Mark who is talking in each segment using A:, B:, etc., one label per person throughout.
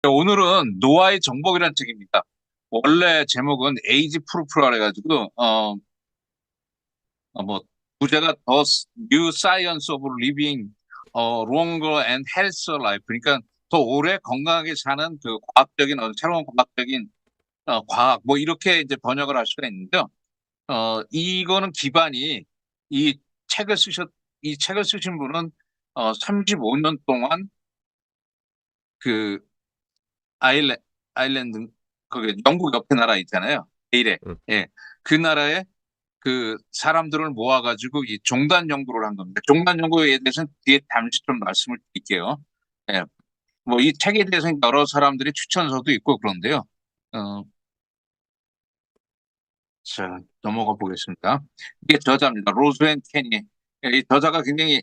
A: 오늘은 노아의 정복이라는 책입니다. 원래 제목은 에이지 프루프라 해가지고 뭐 부제가 The New Science of Living a Longer and Healthier Life. 그러니까 더 오래 건강하게 사는 그 과학적인 새로운 과학적인 과학 뭐 이렇게 이제 번역을 할 수가 있는데요. 이거는 기반이 이 책을 쓰셨 이 책을 쓰신 분은 35년 동안 그 아일랜, 아일랜드, 거기 영국 옆에 나라 있잖아요. 에일에.
B: 응.
A: 예. 그 나라에 그 사람들을 모아가지고 이 종단 연구를 한 겁니다. 종단 연구에 대해서는 뒤에 잠시 좀 말씀을 드릴게요. 예. 뭐 이 책에 대해서는 여러 사람들이 추천서도 있고 그런데요. 어, 자, 넘어가 보겠습니다. 이게 저자입니다. 로즈앤 케니. 예, 이 저자가 굉장히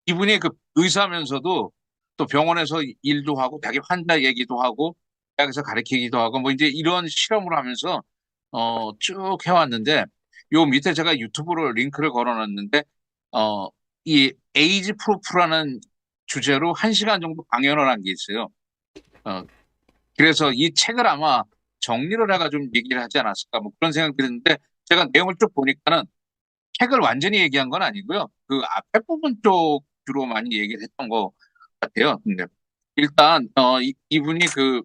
A: 이분이 그 의사면서도 또 병원에서 일도 하고 자기 환자 얘기도 하고 대학에서 가르치기도 하고 뭐 이제 이런 실험을 하면서 쭉 해왔는데 요 밑에 제가 유튜브로 링크를 걸어놨는데 어, 이 에이지 프루프라는 주제로 1시간 정도 강연을 한 게 있어요. 어, 그래서 이 책을 아마 정리를 해가 좀 얘기를 하지 않았을까 뭐 그런 생각이 드는데 제가 내용을 쭉 보니까는 책을 완전히 얘기한 건 아니고요. 그 앞에 부분 쪽 주로 많이 얘기를 했던 것 같아요. 근데 일단 이분이 그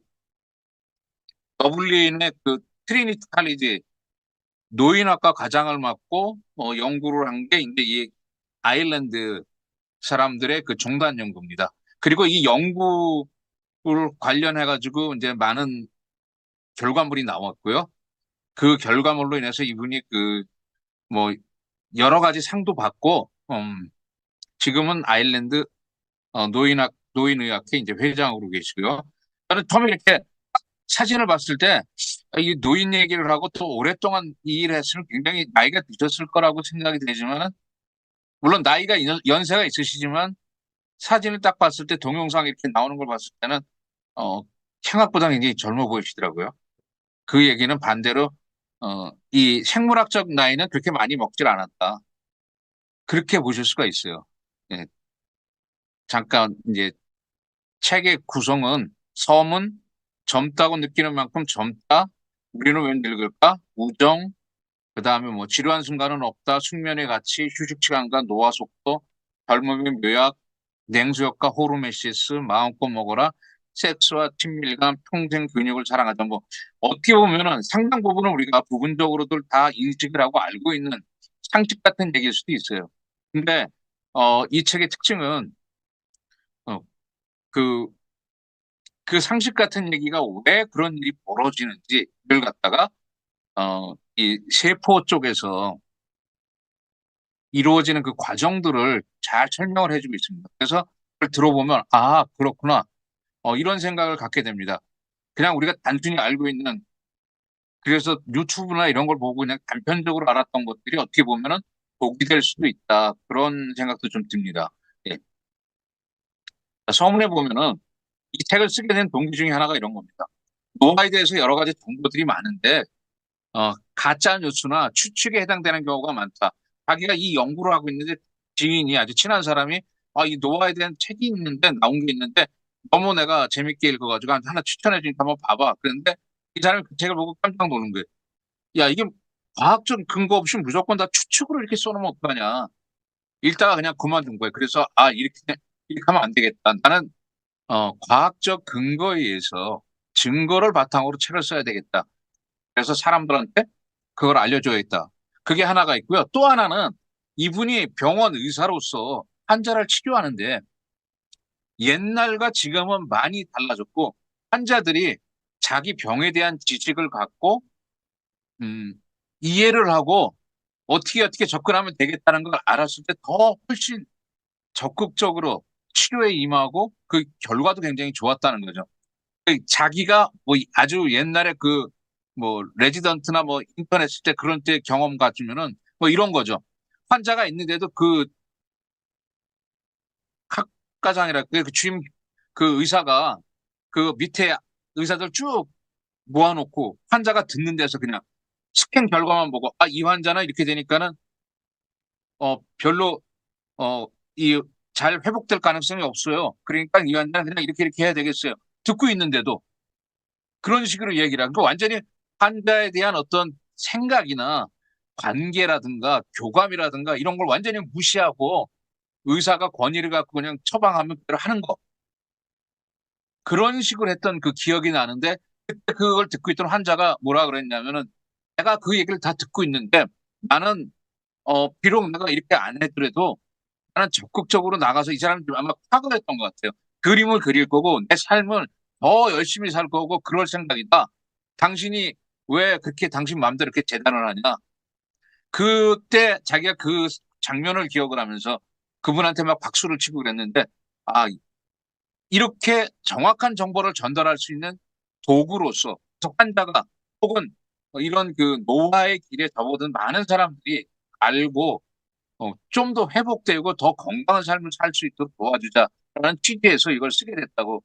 A: 더블린의 그 트리니티 칼리지 노인학과 과장을 맡고 연구를 한 게 이제 이 아일랜드 사람들의 그 종단 연구입니다. 그리고 이 연구를 관련해 가지고 이제 많은 결과물이 나왔고요. 그 결과물로 인해서 이분이 그 뭐 여러 가지 상도 받고 지금은 아일랜드 노인의학회 이제 회장으로 계시고요. 저는 처음에 이렇게 사진을 봤을 때 이 노인 얘기를 하고 또 오랫동안 이 일을 했으면 굉장히 나이가 드셨을 거라고 생각이 되지만 물론 나이가 연세가 있으시지만 사진을 딱 봤을 때 동영상 이렇게 나오는 걸 봤을 때는 어, 생각보다 굉장히 젊어 보이시더라고요. 그 얘기는 반대로 이 생물학적 나이는 그렇게 많이 먹질 않았다. 그렇게 보실 수가 있어요. 예, 잠깐 이제 책의 구성은 섬은 젊다고 느끼는 만큼 젊다. 우리는 왜 늙을까? 우정. 그다음에 뭐 지루한 순간은 없다. 숙면의 가치, 휴식 시간과 노화 속도, 젊음의 묘약, 냉수 효과, 호르메시스, 마음껏 먹어라. 섹스와 친밀감, 평생 근육을 사랑하자. 뭐 어떻게 보면은 상당 부분은 우리가 부분적으로들 다 인식을 하고 알고 있는 상식 같은 얘기일 수도 있어요. 근데 이 책의 특징은 어, 그 그 상식 같은 얘기가 왜 그런 일이 벌어지는지를 갖다가 이 세포 쪽에서 이루어지는 그 과정들을 잘 설명을 해주고 있습니다. 그래서 그걸 들어보면 아 그렇구나 이런 생각을 갖게 됩니다. 그냥 우리가 단순히 알고 있는 그래서 유튜브나 이런 걸 보고 그냥 단편적으로 알았던 것들이 어떻게 보면은 독이 될 수도 있다 그런 생각도 좀 듭니다. 예. 서문에 보면은 이 책을 쓰게 된 동기 중에 하나가 이런 겁니다. 노화에 대해서 여러 가지 정보들이 많은데 가짜 뉴스나 추측에 해당되는 경우가 많다. 자기가 이 연구를 하고 있는데 지인이 아주 친한 사람이 이 노화에 대한 책이 있는데 나온 게 있는데 너무 내가 재밌게 읽어가지고 하나 추천해 주니까 한번 봐봐. 그런데 이 사람이 그 책을 보고 깜짝 놀란 거예요. 야, 이게 과학적 근거 없이 무조건 다 추측으로 이렇게 써놓으면 어떡하냐. 읽다가 그냥 그만둔 거예요. 그래서 이렇게 하면 안 되겠다. 나는 과학적 근거에 의해서 증거를 바탕으로 책을 써야 되겠다. 그래서 사람들한테 그걸 알려줘야겠다. 그게 하나가 있고요. 또 하나는 이분이 병원 의사로서 환자를 치료하는데 옛날과 지금은 많이 달라졌고 환자들이 자기 병에 대한 지식을 갖고 음, 이해를 하고 어떻게 접근하면 되겠다는 걸 알았을 때 더 훨씬 적극적으로 치료에 임하고 그 결과도 굉장히 좋았다는 거죠. 자기가 뭐 아주 옛날에 그 뭐 레지던트나 뭐 인턴 했을 때 그런 때 경험 같으면은 뭐 이런 거죠. 환자가 있는데도 그 학과장이라 그 주임 그 의사가 그 밑에 의사들 쭉 모아놓고 환자가 듣는 데서 그냥 스캔 결과만 보고 이 환자는 이렇게 되니까는 별로 이 잘 회복될 가능성이 없어요. 그러니까 이 환자는 그냥 이렇게 해야 되겠어요. 듣고 있는데도 그런 식으로 얘기를 하고 완전히 환자에 대한 어떤 생각이나 관계라든가 교감이라든가 이런 걸 완전히 무시하고 의사가 권위를 갖고 그냥 처방하면 그대로 하는 거. 그런 식으로 했던 그 기억이 나는데 그때 그걸 듣고 있던 환자가 뭐라 그랬냐면은 내가 그 얘기를 다 듣고 있는데 나는 비록 내가 이렇게 안 해더라도 나는 적극적으로 나가서 이 사람이 아마 파악을 했던 것 같아요. 그림을 그릴 거고 내 삶을 더 열심히 살 거고 그럴 생각이다. 당신이 왜 그렇게 당신 마음대로 이렇게 재단을 하냐? 그때 자기가 그 장면을 기억을 하면서 그분한테 막 박수를 치고 그랬는데 아, 이렇게 정확한 정보를 전달할 수 있는 도구로서 환자가 혹은 이런 그 노화의 길에 접어든 많은 사람들이 알고 좀 더 회복되고 더 건강한 삶을 살 수 있도록 도와주자라는 취지에서 이걸 쓰게 됐다고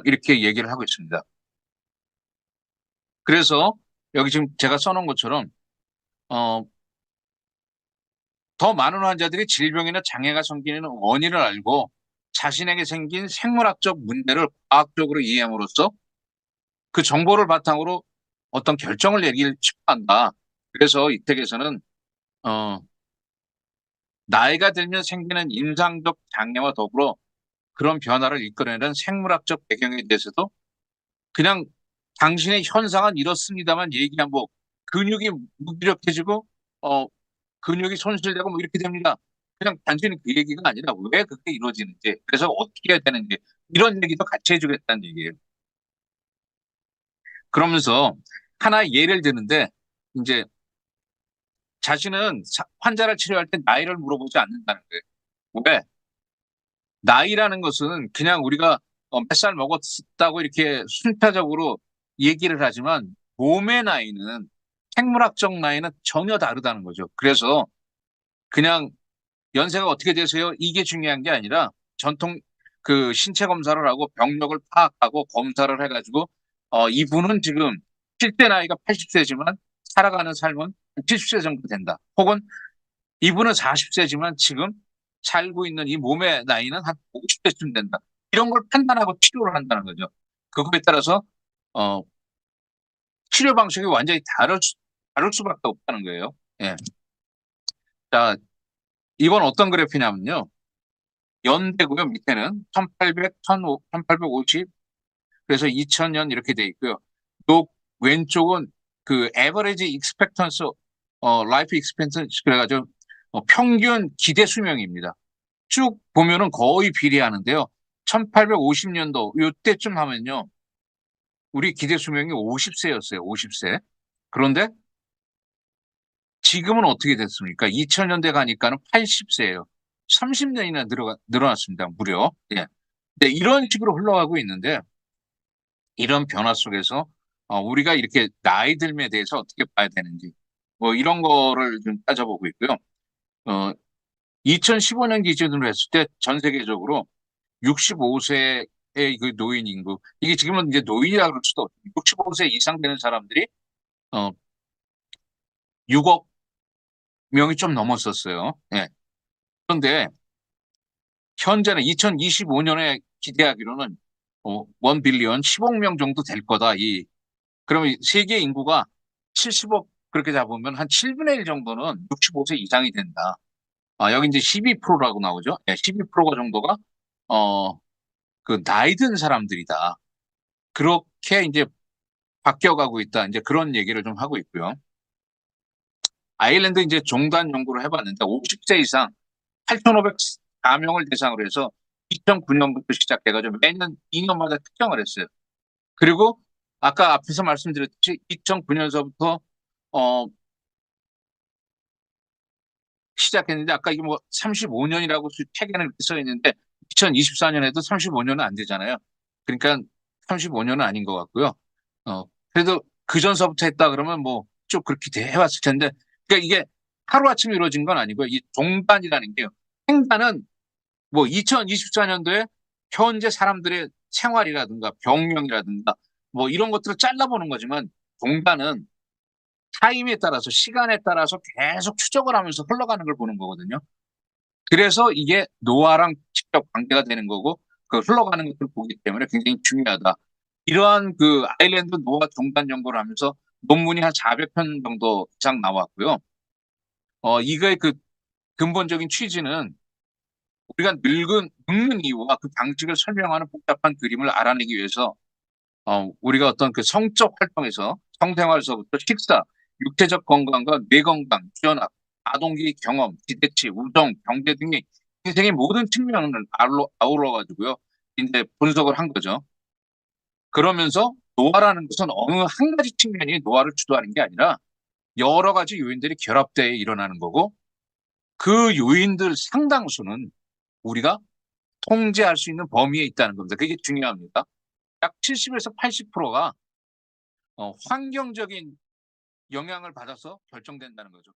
A: 이렇게 얘기를 하고 있습니다. 그래서 여기 지금 제가 써놓은 것처럼 어, 더 많은 환자들이 질병이나 장애가 생기는 원인을 알고 자신에게 생긴 생물학적 문제를 과학적으로 이해함으로써 그 정보를 바탕으로 어떤 결정을 내리길 싶어한다. 그래서 이 책에서는 어, 나이가 들면 생기는 임상적 장애와 더불어 그런 변화를 이끌어내는 생물학적 배경에 대해서도 그냥 당신의 현상은 이렇습니다만 얘기한 뭐 근육이 무기력해지고 어 근육이 손실되고 뭐 이렇게 됩니다. 그냥 단순히 그 얘기가 아니라 왜 그렇게 이루어지는지 그래서 어떻게 해야 되는지 이런 얘기도 같이 해주겠다는 얘기예요. 그러면서 하나 예를 드는데 이제 자신은 환자를 치료할 때 나이를 물어보지 않는다는 거예요. 왜? 나이라는 것은 그냥 우리가 몇 살 먹었다고 이렇게 순차적으로 얘기를 하지만 몸의 나이는 생물학적 나이는 전혀 다르다는 거죠. 그래서 그냥 연세가 어떻게 되세요? 이게 중요한 게 아니라 전통 그 신체 검사를 하고 병력을 파악하고 검사를 해가지고 이분은 지금 실제 나이가 80세지만 살아가는 삶은 70세 정도 된다. 혹은 이분은 40세지만 지금 살고 있는 이 몸의 나이는 한 50세쯤 된다. 이런 걸 판단하고 치료를 한다는 거죠. 그거에 따라서 어, 치료 방식이 완전히 다를 수밖에 없다는 거예요. 예. 자, 이건 어떤 그래프냐면요. 연대고요. 밑에는 1800, 1850, 그래서 2000년 이렇게 돼 있고요. 또 왼쪽은 그 average expectancy, life expectancy 그래가지고 평균 기대 수명입니다. 쭉 보면은 거의 비례하는데요. 1850년도 요때쯤 하면요. 우리 기대 수명이 50세였어요. 50세. 그런데 지금은 어떻게 됐습니까? 2000년대 가니까는 80세예요. 30년이나 늘어났습니다. 무려. 예. 네, 이런 식으로 흘러가고 있는데 이런 변화 속에서 우리가 이렇게 나이 들에 대해서 어떻게 봐야 되는지 뭐 이런 거를 좀 따져보고 있고요. 어, 2015년 기준으로 했을 때 전 세계적으로 65세의 그 노인 인구 이게 지금은 이제 노인이라고 그럴 수도 없고 65세 이상 되는 사람들이 어, 6억 명이 좀 넘었었어요. 예. 그런데 현재는 2025년에 기대하기로는 1 빌리언 10억 명 정도 될 거다. 그러면 세계 인구가 70억 그렇게 잡으면 한 7분의 1 정도는 65세 이상이 된다. 여기 이제 12%라고 나오죠. 네, 12%가 정도가 어, 그 나이 든 사람들이다. 그렇게 이제 바뀌어가고 있다. 이제 그런 얘기를 좀 하고 있고요. 아일랜드 이제 종단 연구를 해봤는데 50세 이상 8,504명을 대상으로 해서 2009년부터 시작해가지고 매년 2년마다 특정을 했어요. 그리고 아까 앞에서 말씀드렸듯이 2009년서부터 어, 시작했는데 아까 이게 뭐 35년이라고 책에는 써 있는데 2024년에도 35년은 안 되잖아요. 그러니까 35년은 아닌 것 같고요. 그래도 그 전서부터 했다 그러면 뭐 쭉 그렇게 해왔을 텐데 그러니까 이게 하루아침에 이루어진 건 아니고요. 이 종단이라는 게요. 행단은 뭐 2024년도에 현재 사람들의 생활이라든가 병명이라든가 뭐 이런 것들을 잘라보는 거지만 종단은 타임에 따라서 시간에 따라서 계속 추적을 하면서 흘러가는 걸 보는 거거든요. 그래서 이게 노화랑 직접 관계가 되는 거고 그 흘러가는 것을 보기 때문에 굉장히 중요하다. 이러한 그 아일랜드 노화 종단 연구를 하면서 논문이 한 400편 정도 이상 나왔고요. 이거의 그 근본적인 취지는 우리가 늙는 이유와 그 방식을 설명하는 복잡한 그림을 알아내기 위해서 우리가 어떤 그 성적 활동에서 성생활에서부터 식사, 육체적 건강과 뇌 건강, 유전학, 아동기 경험, 기대치, 우정, 경제 등의 인생의 모든 측면을 아우러 가지고요. 이제 분석을 한 거죠. 그러면서 노화라는 것은 어느 한 가지 측면이 노화를 주도하는 게 아니라 여러 가지 요인들이 결합되어 일어나는 거고 그 요인들 상당수는 우리가 통제할 수 있는 범위에 있다는 겁니다. 그게 중요합니다. 약 70에서 80%가 환경적인 영향을 받아서 결정된다는 거죠.